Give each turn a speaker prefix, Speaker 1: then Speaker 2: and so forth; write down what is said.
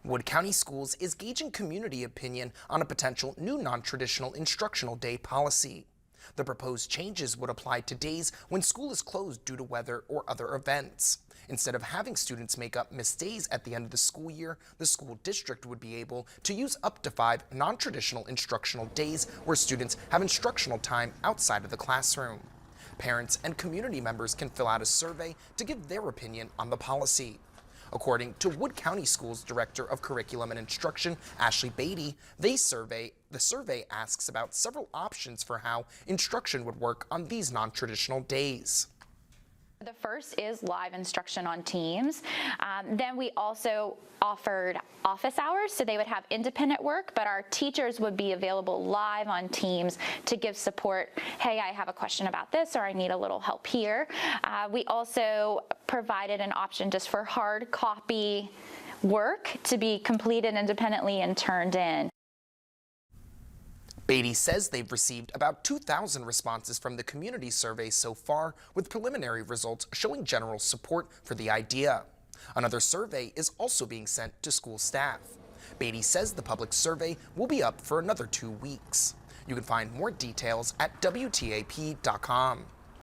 Speaker 1: Wood County Schools is gauging community opinion on a potential new non-traditional instructional day policy. The proposed changes would apply to days when school is closed due to weather or other events. Instead of having students make up missed days at the end of the school year, the school district would be able to use up to 5 non-traditional instructional days where students have instructional time outside of the classroom. Parents and community members can fill out a survey to give their opinion on the policy. According to Wood County Schools Director of Curriculum and Instruction, Ashley Beatty, the survey asks about several options for how instruction would work on these non-traditional days.
Speaker 2: The first is live instruction on Teams. Then we also offered office hours, so they would have independent work, but our teachers would be available live on Teams to give support. Hey, I have a question about this, or I need a little help here. We also provided an option just for hard copy work to be completed independently and turned in.
Speaker 1: Beatty says they've received about 2,000 responses from the community survey so far, with preliminary results showing general support for the idea. Another survey is also being sent to school staff. Beatty says the public survey will be up for another 2 weeks. You can find more details at WTAP.com.